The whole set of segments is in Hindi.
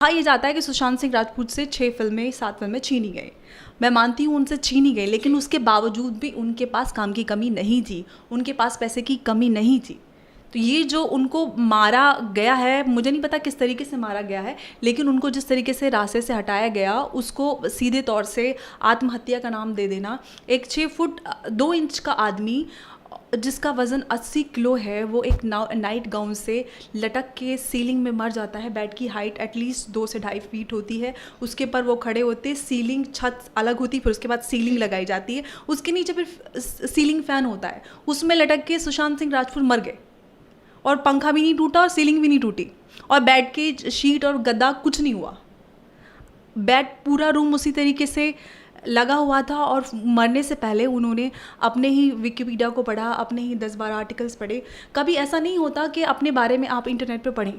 कहा ये जाता है कि सुशांत सिंह राजपूत से 6 फिल्में 7 फिल्में छीनी गई। मैं मानती हूँ उनसे छीनी गई, लेकिन उसके बावजूद भी उनके पास काम की कमी नहीं थी, उनके पास पैसे की कमी नहीं थी। तो ये जो उनको मारा गया है, मुझे नहीं पता किस तरीके से मारा गया है, लेकिन उनको जिस तरीके से रास्ते से हटाया गया उसको सीधे तौर से आत्महत्या का नाम दे देना। एक 6 फुट 2 इंच का आदमी जिसका वज़न 80 किलो है, वो एक नाइट गाउन से लटक के सीलिंग में मर जाता है। बेड की हाइट एटलीस्ट 2 से 2.5 फीट होती है, उसके ऊपर वो खड़े होते, सीलिंग छत अलग होती, फिर उसके बाद सीलिंग लगाई जाती है, उसके नीचे फिर सीलिंग फ़ैन होता है, उसमें लटक के सुशांत सिंह राजपूत मर गए और पंखा भी नहीं टूटा और सीलिंग भी नहीं टूटी और बेड के शीट और गद्दा कुछ नहीं हुआ। बेड पूरा रूम उसी तरीके से लगा हुआ था और मरने से पहले उन्होंने अपने ही विकिपीडिया को पढ़ा, अपने ही 10-12 आर्टिकल्स पढ़े। कभी ऐसा नहीं होता कि अपने बारे में आप इंटरनेट पे पढ़ें,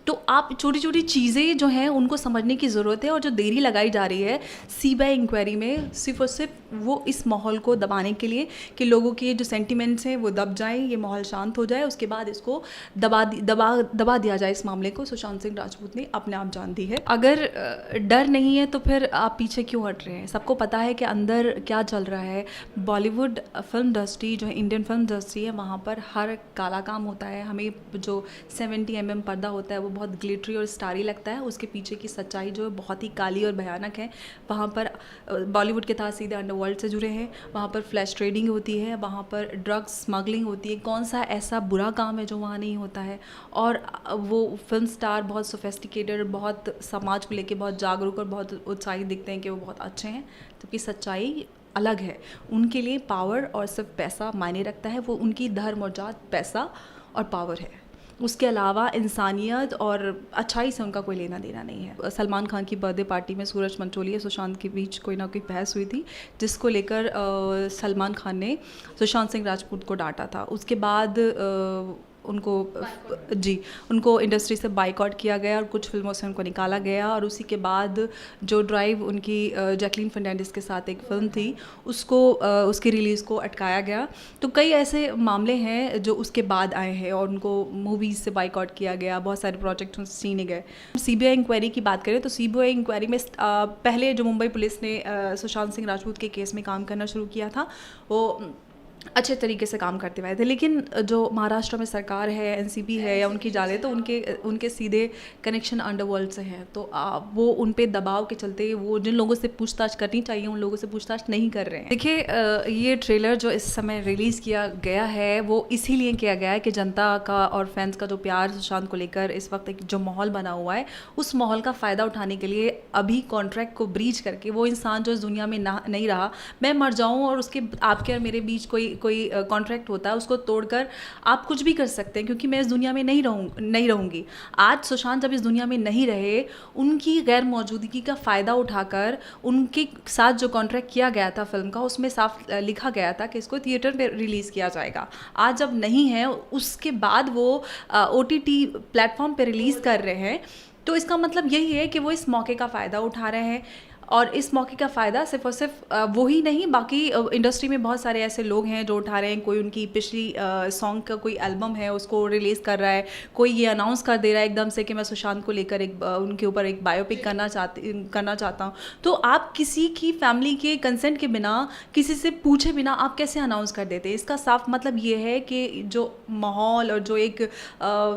तो आप छोटी छोटी चीज़ें जो हैं उनको समझने की ज़रूरत है। और जो देरी लगाई जा रही है सीबीआई इंक्वायरी में, सिर्फ और सिर्फ वो इस माहौल को दबाने के लिए कि लोगों के जो सेंटिमेंट्स हैं वो दब जाएं, ये माहौल शांत हो जाए, उसके बाद इसको दबा दिया जाए इस मामले को। सुशांत सिंह राजपूत ने अपने आप जान दी है। अगर डर नहीं है तो फिर आप पीछे क्यों हट रहे हैं? सबको पता है कि अंदर क्या चल रहा है। बॉलीवुड फिल्म इंडस्ट्री जो है, इंडियन फिल्म इंडस्ट्री है, वहाँ पर हर काला काम होता है। हमें जो 70 mm पर्दा होता है वो बहुत ग्लिटरी और स्टारी लगता है, उसके पीछे की सच्चाई जो है बहुत ही काली और भयानक है। वहाँ पर बॉलीवुड के साथ सीधे अंडरवर्ल्ड से जुड़े हैं, वहाँ पर फ्लैश ट्रेडिंग होती है, वहाँ पर ड्रग्स स्मगलिंग होती है। कौन सा ऐसा बुरा काम है जो वहाँ नहीं होता है? और वो फिल्म स्टार बहुत सोफेस्टिकेटेड, बहुत समाज को लेके बहुत जागरूक और बहुत उत्साहित दिखते हैं कि वो बहुत अच्छे हैं, जबकि सच्चाई अलग है। उनके लिए पावर और सिर्फ पैसा मायने रखता है, वो उनकी धर्म और जात पैसा और पावर है। उसके अलावा इंसानियत और अच्छाई से उनका कोई लेना देना नहीं है। सलमान खान की बर्थडे पार्टी में सूरज मंचोली और सुशांत के बीच कोई ना कोई बहस हुई थी, जिसको लेकर सलमान खान ने सुशांत सिंह राजपूत को डांटा था। उसके बाद उनको इंडस्ट्री से बाइकआउट किया गया और कुछ फिल्मों से उनको निकाला गया। और उसी के बाद जो ड्राइव उनकी जैकलीन फर्नांडिस के साथ एक फ़िल्म थी, उसकी रिलीज़ को अटकाया गया। तो कई ऐसे मामले हैं जो उसके बाद आए हैं और उनको मूवीज़ से बाइकआउट किया गया, बहुत सारे प्रोजेक्ट उनसे छीने गए। सीबीआई इंक्वायरी की बात करें तो सीबीआई इंक्वायरी में पहले जो मुंबई पुलिस ने सुशांत सिंह राजपूत के केस में काम करना शुरू किया था, वो अच्छे तरीके से काम करते हुए थे। लेकिन जो महाराष्ट्र में सरकार है, एनसीबी है या उनकी जाले, तो उनके सीधे कनेक्शन अंडरवर्ल्ड से हैं। तो वो उन पे दबाव के चलते वो जिन लोगों से पूछताछ करनी चाहिए उन लोगों से पूछताछ नहीं कर रहे हैं। देखिए, ये ट्रेलर जो इस समय रिलीज़ किया गया है वो इसीलिए किया गया है कि जनता का और फैंस का जो प्यार सुशांत को लेकर इस वक्त एक जो माहौल बना हुआ है, उस माहौल का फ़ायदा उठाने के लिए अभी कॉन्ट्रैक्ट को ब्रीच करके वो इंसान जो इस दुनिया में नहीं रहा, मैं मर जाऊँ और उसके आपके और मेरे बीच कोई कॉन्ट्रैक्ट होता है, उसको तोड़कर आप कुछ भी कर सकते हैं, क्योंकि मैं इस दुनिया में नहीं रहूँगी। आज सुशांत जब इस दुनिया में नहीं रहे, उनकी गैर मौजूदगी का फ़ायदा उठाकर उनके साथ जो कॉन्ट्रैक्ट किया गया था फिल्म का, उसमें साफ लिखा गया था कि इसको थिएटर पे रिलीज़ किया जाएगा। आज जब नहीं है, उसके बाद वो OTT प्लेटफॉर्म पे रिलीज़ कर रहे हैं, तो इसका मतलब यही है कि वो इस मौके का फ़ायदा उठा रहे हैं। और इस मौके का फ़ायदा सिर्फ और सिर्फ वो ही नहीं, बाकी इंडस्ट्री में बहुत सारे ऐसे लोग हैं जो उठा रहे हैं। कोई उनकी पिछली सॉन्ग का कोई एल्बम है उसको रिलीज़ कर रहा है, कोई ये अनाउंस कर दे रहा है एकदम से कि मैं सुशांत को लेकर उनके ऊपर एक बायोपिक करना चाहता हूँ। तो आप किसी की फैमिली के कंसेंट के बिना, किसी से पूछे बिना आप कैसे अनाउंस कर देते हैं? इसका साफ मतलब ये है कि जो माहौल और जो एक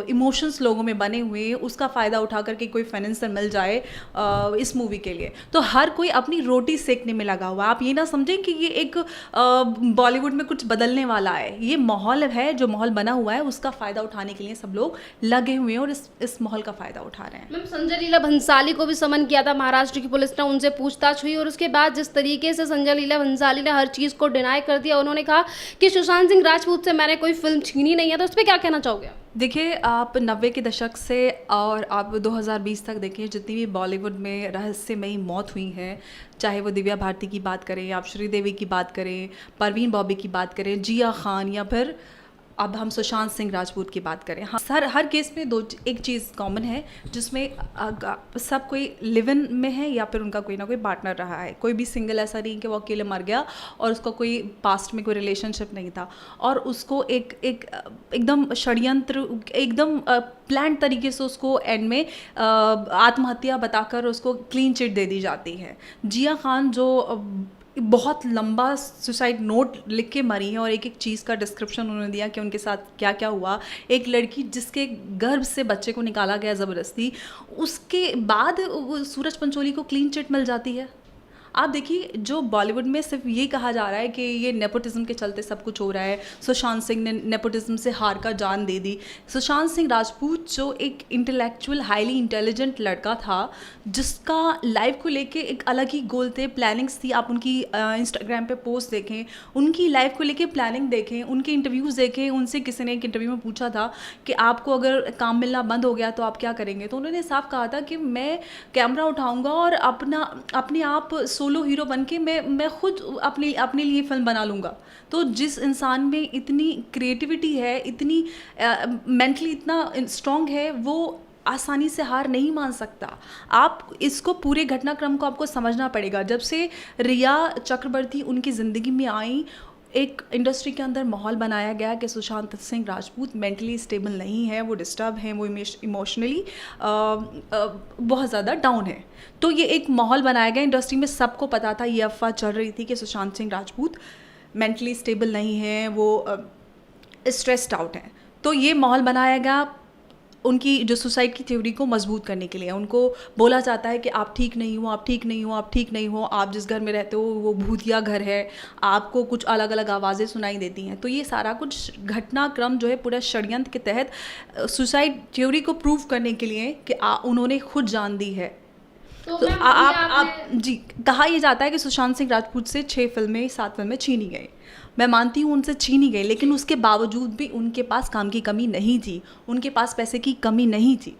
इमोशंस लोगों में बने हुए हैं, उसका फ़ायदा उठा करके कोई फाइनेंसर मिल जाए इस मूवी के लिए, तो हर कोई अपनी रोटी सेकने में लगा हुआ है। आप ये ना समझें कि ये एक बॉलीवुड में कुछ बदलने वाला है। ये माहौल है, जो माहौल बना हुआ है उसका फ़ायदा उठाने के लिए सब लोग लगे हुए हैं और इस माहौल का फ़ायदा उठा रहे हैं। मैम, संजय लीला भंसाली को भी समन किया था महाराष्ट्र की पुलिस ने, उनसे पूछताछ हुई और उसके बाद जिस तरीके से संजय लीला भंसाली ने हर चीज़ को डिनाई कर दिया, उन्होंने कहा कि सुशांत सिंह राजपूत से मैंने कोई फिल्म छीनी नहीं है, तो उस पर क्या कहना चाहोगे? देखिए, आप 90 के दशक से और आप 2020 तक देखिए, जितनी भी बॉलीवुड में रहस्यमयी मौत हुई है, चाहे वो दिव्या भारती की बात करें, आप श्रीदेवी की बात करें, परवीन बॉबी की बात करें, जिया खान, या फिर अब हम सुशांत सिंह राजपूत की बात करें, हाँ, हर केस में एक चीज़ कॉमन है जिसमें सब कोई लिव इन में है या फिर उनका कोई ना कोई पार्टनर रहा है। कोई भी सिंगल ऐसा नहीं कि वो अकेले मर गया और उसका कोई पास्ट में कोई रिलेशनशिप नहीं था और उसको एकदम षड्यंत्र, एकदम प्लान तरीके से उसको एंड में आत्महत्या बताकर उसको क्लीन चिट दे दी जाती है। जिया खान जो बहुत लंबा सुसाइड नोट लिख के मरी है और एक एक चीज़ का डिस्क्रिप्शन उन्होंने दिया कि उनके साथ क्या क्या हुआ। एक लड़की जिसके गर्भ से बच्चे को निकाला गया ज़बरदस्ती, उसके बाद सूरज पंचोली को क्लीन चिट मिल जाती है। आप देखिए, जो बॉलीवुड में सिर्फ ये कहा जा रहा है कि ये नेपोटिज्म के चलते सब कुछ हो रहा है, सुशांत सिंह ने नेपोटिज्म से हार का जान दे दी। सुशांत सिंह राजपूत जो एक इंटेलेक्चुअल हाईली इंटेलिजेंट लड़का था, जिसका लाइफ को लेके एक अलग ही गोल थे, प्लानिंग्स थी। आप उनकी इंस्टाग्राम पे पोस्ट देखें, उनकी लाइफ को लेके प्लानिंग देखें, उनके इंटरव्यूज़ देखें। उनसे किसी ने एक इंटरव्यू में पूछा था कि आपको अगर काम मिलना बंद हो गया तो आप क्या करेंगे, तो उन्होंने साफ कहा था कि मैं कैमरा उठाऊँगा और अपने आप सोलो हीरो बन के मैं खुद अपने लिए फिल्म बना लूँगा। तो जिस इंसान में इतनी क्रिएटिविटी है, इतनी मेंटली इतना स्ट्रॉन्ग है, वो आसानी से हार नहीं मान सकता। आप इसको पूरे घटनाक्रम को आपको समझना पड़ेगा। जब से रिया चक्रवर्ती उनकी ज़िंदगी में आई, एक इंडस्ट्री के अंदर माहौल बनाया गया कि सुशांत सिंह राजपूत मेंटली स्टेबल नहीं है, वो डिस्टर्ब हैं, वो इमोशनली बहुत ज़्यादा डाउन है। तो ये एक माहौल बनाया गया, इंडस्ट्री में सबको पता था, ये अफवाह चल रही थी कि सुशांत सिंह राजपूत मेंटली स्टेबल नहीं है, वो स्ट्रेस्ड आउट हैं। तो ये माहौल बनाया गया उनकी जो सुसाइड की थ्योरी को मजबूत करने के लिए। उनको बोला जाता है कि आप ठीक नहीं हो, आप ठीक नहीं हो, आप ठीक नहीं हो, आप जिस घर में रहते हो वो भूतिया घर है, आपको कुछ अलग अलग आवाज़ें सुनाई देती हैं। तो ये सारा कुछ घटनाक्रम जो है पूरा षड्यंत्र के तहत सुसाइड थ्योरी को प्रूव करने के लिए कि उन्होंने खुद जान दी है। तो आप जी, कहा यह जाता है कि सुशांत सिंह राजपूत से 7 फिल्में छीनी गई। मैं मानती हूँ उनसे छीनी गई, लेकिन उसके बावजूद भी उनके पास काम की कमी नहीं थी, उनके पास पैसे की कमी नहीं थी।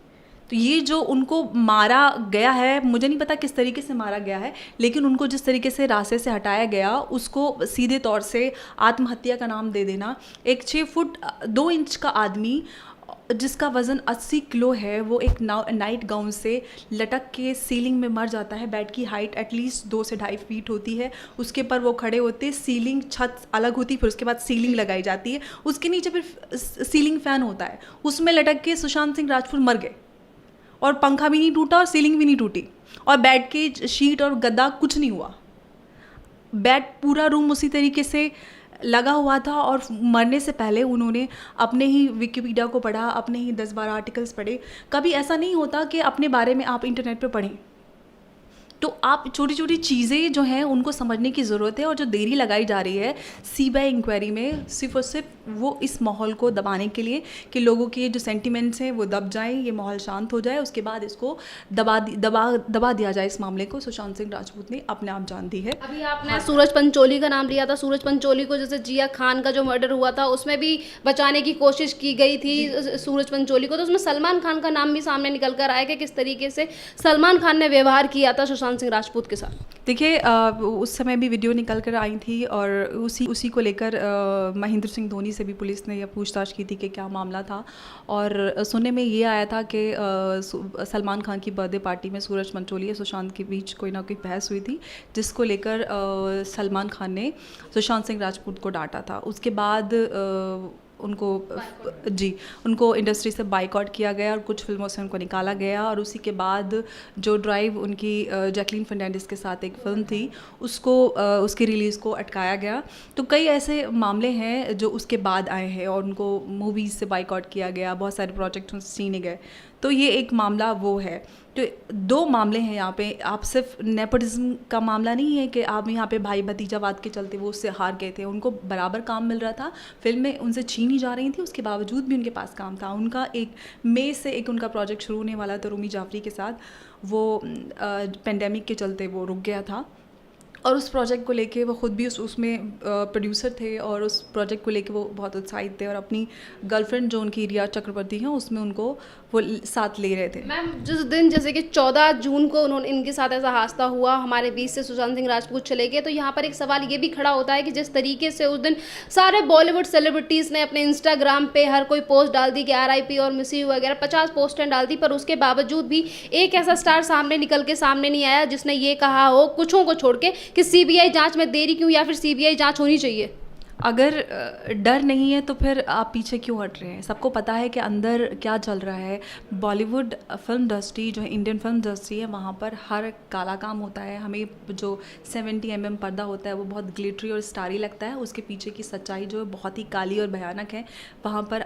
तो ये जो उनको मारा गया है, मुझे नहीं पता किस तरीके से मारा गया है, लेकिन उनको जिस तरीके से रास्ते से हटाया गया, उसको सीधे तौर से आत्महत्या का नाम दे देना। एक 6 फुट 2 इंच का आदमी जिसका वज़न 80 किलो है, वो एक नाइट गाउन से लटक के सीलिंग में मर जाता है। बेड की हाइट एटलीस्ट 2 से 2.5 फीट होती है, उसके पर वो खड़े होते, सीलिंग छत अलग होती, फिर उसके बाद सीलिंग लगाई जाती है, उसके नीचे फिर सीलिंग फ़ैन होता है, उसमें लटक के सुशांत सिंह राजपूत मर गए और पंखा भी नहीं टूटा और सीलिंग भी नहीं टूटी और बेड के शीट और गद्दा कुछ नहीं हुआ। बेड पूरा रूम उसी तरीके से लगा हुआ था और मरने से पहले उन्होंने अपने ही विकिपीडिया को पढ़ा, अपने ही 10-12 आर्टिकल्स पढ़े। कभी ऐसा नहीं होता कि अपने बारे में आप इंटरनेट पे पढ़ें। तो आप छोटी छोटी चीज़ें जो हैं उनको समझने की ज़रूरत है। और जो देरी लगाई जा रही है सीबीआई इंक्वायरी में, सिर्फ और सिर्फ वो इस माहौल को दबाने के लिए कि लोगों के जो सेंटिमेंट्स हैं वो दब जाएं, ये माहौल शांत हो जाए, उसके बाद इसको दबा दिया जाए इस मामले को। सुशांत सिंह राजपूत ने अपने आप जान दी है। अभी आपने सूरज पंचोली का नाम लिया था। सूरज पंचोली को जैसे जिया खान का जो मर्डर हुआ था उसमें भी बचाने की कोशिश की गई थी सूरज पंचोली को, तो उसमें सलमान खान का नाम भी सामने निकल कर आया कि किस तरीके से सलमान खान ने व्यवहार किया था सुशांत सिंह राजपूत के साथ। देखिए, उस समय भी वीडियो निकल कर आई थी और उसी को लेकर महेंद्र सिंह धोनी से भी पुलिस ने यह पूछताछ की थी कि क्या मामला था। और सुनने में ये आया था कि सलमान खान की बर्थडे पार्टी में सूरज पंचोली और सुशांत के बीच कोई ना कोई बहस हुई थी, जिसको लेकर सलमान खान ने सुशांत सिंह राजपूत को डांटा था। उसके बाद उनको इंडस्ट्री से बाइकआउट किया गया और कुछ फिल्मों से उनको निकाला गया। और उसी के बाद जो ड्राइव उनकी जैकलीन फर्नांडिस के साथ एक फ़िल्म थी, उसकी रिलीज़ को अटकाया गया। तो कई ऐसे मामले हैं जो उसके बाद आए हैं और उनको मूवीज़ से बाइकआउट किया गया, बहुत सारे प्रोजेक्ट उनसे छीने गए। तो ये एक मामला वो है। तो 2 मामले हैं यहाँ पे। आप सिर्फ नेपोटिज्म का मामला नहीं है कि आप यहाँ पे भाई भतीजावाद के चलते वो उससे हार गए थे। उनको बराबर काम मिल रहा था, फिल्में उनसे छीनी जा रही थी, उसके बावजूद भी उनके पास काम था। उनका एक मई से एक उनका प्रोजेक्ट शुरू होने वाला था रूमी जाफरी के साथ, वो पेंडेमिक के चलते वो रुक गया था। और उस प्रोजेक्ट को लेके वो ख़ुद भी उसमें प्रोड्यूसर थे और उस प्रोजेक्ट को लेके वो बहुत उत्साहित थे और अपनी गर्लफ्रेंड जो उनकी रिया चक्रवर्ती हैं उसमें उनको वो साथ ले रहे थे। मैम जिस दिन जैसे कि 14 जून को उन्होंने इनके साथ ऐसा हादसा हुआ, हमारे बीच से सुशांत सिंह राजपूत चले गए, तो यहाँ पर एक सवाल ये भी खड़ा होता है कि जिस तरीके से उस दिन सारे बॉलीवुड सेलिब्रिटीज़ ने अपने इंस्टाग्राम पे हर कोई पोस्ट डाल दी कि RIP और मिस यू वगैरह 50 पोस्टें डाल दी, पर उसके बावजूद भी एक ऐसा स्टार सामने निकल के सामने नहीं आया जिसने ये कहा हो कुछों को छोड़ के कि CBI जाँच में देरी क्यों या फिर CBI जाँच होनी चाहिए। अगर डर नहीं है तो फिर आप पीछे क्यों हट रहे हैं? सबको पता है कि अंदर क्या चल रहा है। बॉलीवुड फिल्म इंडस्ट्री जो है, इंडियन फिल्म इंडस्ट्री है, वहाँ पर हर काला काम होता है। हमें जो 70 mm पर्दा होता है वो बहुत ग्लिटरी और स्टारी लगता है, उसके पीछे की सच्चाई जो है बहुत ही काली और भयानक है। वहाँ पर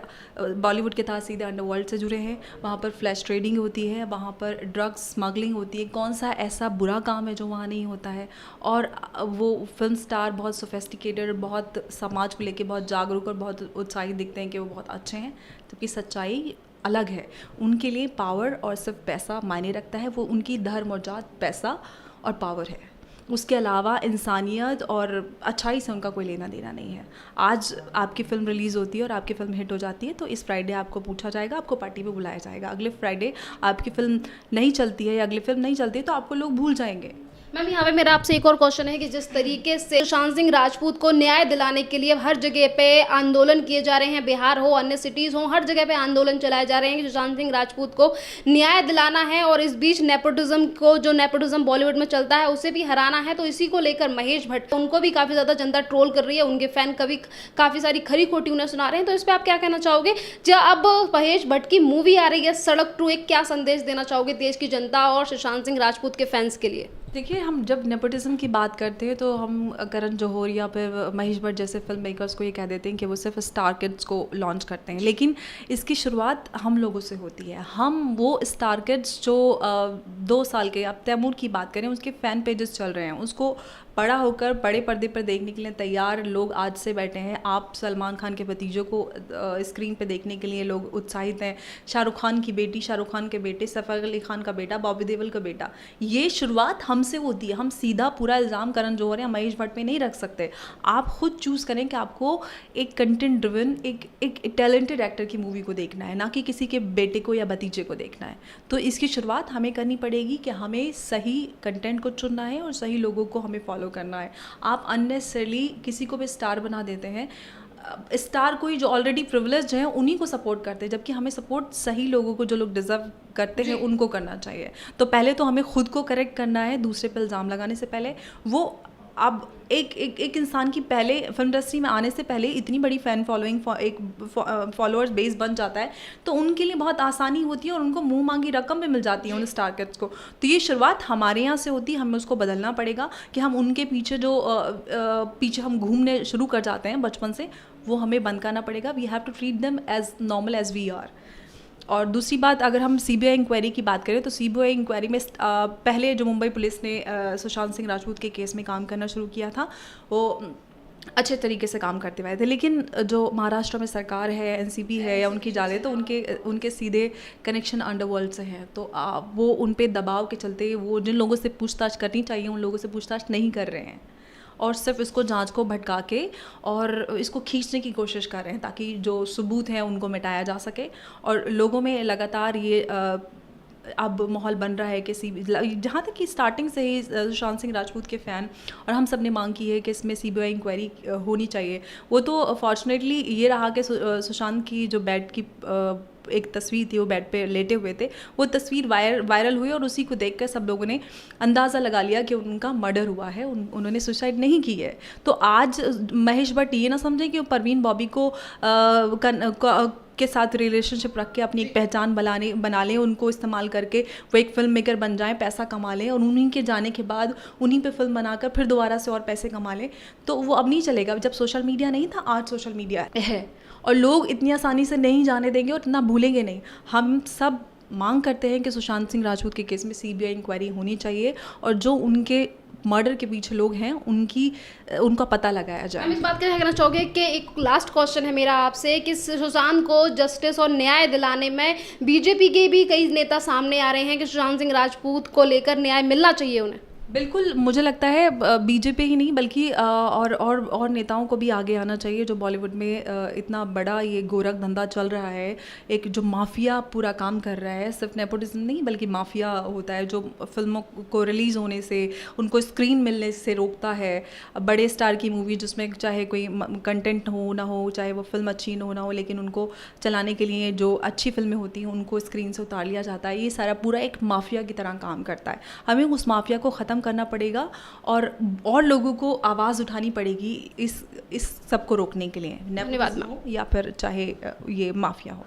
बॉलीवुड के साथ सीधे अंडरवर्ल्ड से जुड़े हैं, वहाँ पर फ्लैश ट्रेडिंग होती है, वहाँ पर ड्रग्स स्मगलिंग होती है। कौन सा ऐसा बुरा काम है जो वहाँ नहीं होता है? और वो फिल्म स्टार बहुत सोफेस्टिकेटेड, बहुत समाज को लेके बहुत जागरूक और बहुत उत्साहित दिखते हैं कि वो बहुत अच्छे हैं, जबकि सच्चाई अलग है। उनके लिए पावर और सिर्फ पैसा मायने रखता है। वो उनकी धर्म और जात पैसा और पावर है, उसके अलावा इंसानियत और अच्छाई से उनका कोई लेना देना नहीं है। आज आपकी फ़िल्म रिलीज़ होती है और आपकी फ़िल्म हिट हो जाती है तो इस फ्राइडे आपको पूछा जाएगा, आपको पार्टी पे बुलाया जाएगा। अगले फ्राइडे आपकी फ़िल्म नहीं चलती है या अगली फ़िल्म नहीं चलती है तो आपको लोग भूल जाएंगे। मैम यहाँ पे मेरा आपसे एक और क्वेश्चन है कि जिस तरीके से सुशांत सिंह राजपूत को न्याय दिलाने के लिए हर जगह पे आंदोलन किए जा रहे हैं, बिहार हो, अन्य सिटीज़ हो, हर जगह पे आंदोलन चलाए जा रहे हैं कि सुशांत सिंह राजपूत को न्याय दिलाना है, और इस बीच नेपोटिज्म को, जो नेपोटिज्म बॉलीवुड में चलता है, उसे भी हराना है। तो इसी को लेकर महेश भट्ट, उनको भी काफ़ी ज़्यादा जनता ट्रोल कर रही है, उनके फैन कभी काफ़ी सारी खरी खोटी उन्हें सुना रहे हैं। तो इस पर आप क्या कहना चाहोगे? जब अब महेश भट्ट की मूवी आ रही है सड़क 2, एक क्या संदेश देना चाहोगे देश की जनता और सुशांत सिंह राजपूत के फैंस के लिए? देखिए, हम जब नेपोटिज्म की बात करते हैं तो हम करण जौहर या फिर महेश भट्ट जैसे फिल्म मेकर्स को ये कह देते हैं कि वो सिर्फ स्टार किड्स को लॉन्च करते हैं, लेकिन इसकी शुरुआत हम लोगों से होती है। हम वो स्टार किड्स जो 2 साल के, आप तैमूर की बात करें, उसके फ़ैन पेजेस चल रहे हैं, उसको बड़ा होकर बड़े पर्दे पर देखने के लिए तैयार लोग आज से बैठे हैं। आप सलमान खान के भतीजों को स्क्रीन पे देखने के लिए लोग उत्साहित हैं। शाहरुख खान की बेटी, शाहरुख खान के बेटे, सैफ अली खान का बेटा, बॉबी देओल का बेटा, ये शुरुआत हमसे होती है। हम सीधा पूरा इल्ज़ाम करण जौहर या महेश भट्ट पे नहीं रख सकते। आप खुद चूज़ करें कि आपको एक कंटेंट ड्रिवन, एक टैलेंटेड एक्टर की मूवी को देखना है, ना कि किसी के बेटे को या भतीजे को देखना है। तो इसकी शुरुआत हमें करनी पड़ेगी कि हमें सही कंटेंट को चुनना है और सही लोगों को हमें फॉलो करना है। आप अननेसेसरली किसी को भी स्टार बना देते हैं। स्टार कोई जो ऑलरेडी प्रिविलेज्ड हैं उन्हीं को सपोर्ट करते हैं, जबकि हमें सपोर्ट सही लोगों को, जो लोग डिज़र्व करते हैं, उनको करना चाहिए। तो पहले तो हमें खुद को करेक्ट करना है दूसरे पर इल्ज़ाम लगाने से पहले। वो अब एक इंसान की पहले फिल्म इंडस्ट्री में आने से पहले इतनी बड़ी फ़ैन फॉलोइंग, एक फॉलोअर्स बेस बन जाता है तो उनके लिए बहुत आसानी होती है और उनको मुंह मांगी रकम भी मिल जाती है उन स्टार किड्स को। तो ये शुरुआत हमारे यहाँ से होती है, हमें उसको बदलना पड़ेगा कि हम उनके पीछे जो पीछे हम घूमने शुरू कर जाते हैं बचपन से, वो हमें बंद करना पड़ेगा। We have to treat them as normal as we are. और दूसरी बात, अगर हम CBI इंक्वायरी की बात करें तो CBI इंक्वायरी में पहले जो मुंबई पुलिस ने सुशांत सिंह राजपूत के केस में काम करना शुरू किया था, वो अच्छे तरीके से काम करते हुए थे। लेकिन जो महाराष्ट्र में सरकार है, NCP है या उनकी जाले, तो उनके सीधे कनेक्शन अंडरवर्ल्ड से हैं। तो वो उन पे दबाव के चलते वो जिन लोगों से पूछताछ करनी चाहिए उन लोगों से पूछताछ नहीं कर रहे हैं और सिर्फ इसको जांच को भटका के और इसको खींचने की कोशिश कर रहे हैं ताकि जो सबूत हैं उनको मिटाया जा सके। और लोगों में लगातार ये अब माहौल बन रहा है कि जहाँ तक कि स्टार्टिंग से ही सुशांत सिंह राजपूत के फ़ैन और हम सब ने मांग की है कि इसमें CBI इंक्वायरी होनी चाहिए। वो तो फॉर्चुनेटली ये रहा कि सुशांत की जो बेड की एक तस्वीर थी, वो बेड पे लेटे हुए थे, वो तस्वीर वायरल हुई और उसी को देखकर सब लोगों ने अंदाज़ा लगा लिया कि उनका मर्डर हुआ है, उन्होंने सुसाइड नहीं की है। तो आज महेश भट्ट ये ना समझें कि वो परवीन बॉबी को के साथ रिलेशनशिप रख के अपनी एक पहचान बना लें, उनको इस्तेमाल करके वो एक फिल्म मेकर बन जाएं, पैसा कमा लें और उन्हीं के जाने के बाद उन्हीं पे फिल्म बनाकर फिर दोबारा से और पैसे कमा लें। तो वो अब नहीं चलेगा। जब सोशल मीडिया नहीं था, आज सोशल मीडिया है और लोग इतनी आसानी से नहीं जाने देंगे और इतना भूलेंगे नहीं। हम सब मांग करते हैं कि सुशांत सिंह राजपूत के केस में CBI इंक्वायरी होनी चाहिए और जो उनके मर्डर के पीछे लोग हैं उनका पता लगाया जाए। हम इस बात का कहना चाहोगे कि एक लास्ट क्वेश्चन है मेरा आपसे कि सुशांत को जस्टिस और न्याय दिलाने में BJP के भी कई नेता सामने आ रहे हैं कि सुशांत सिंह राजपूत को लेकर न्याय मिलना चाहिए उन्हें। बिल्कुल, मुझे लगता है बीजेपी ही नहीं बल्कि और नेताओं को भी आगे आना चाहिए जो बॉलीवुड में इतना बड़ा ये गोरख धंधा चल रहा है, एक जो माफिया पूरा काम कर रहा है, सिर्फ नेपोटिज्म नहीं बल्कि माफिया होता है जो फिल्मों को रिलीज़ होने से, उनको स्क्रीन मिलने से रोकता है। बड़े स्टार की मूवी जिसमें चाहे कोई कंटेंट हो ना हो, चाहे वो फिल्म अच्छी ना हो, लेकिन उनको चलाने के लिए जो अच्छी फिल्में होती हैं उनको स्क्रीन से उतार लिया जाता है। ये सारा पूरा एक माफिया की तरह काम करता है। हमें उस माफिया को ख़त्म करना पड़ेगा और लोगों को आवाज़ उठानी पड़ेगी इस सब को रोकने के लिए, धन्यवाद नेपोटिज्म हो या फिर चाहे ये माफिया हो।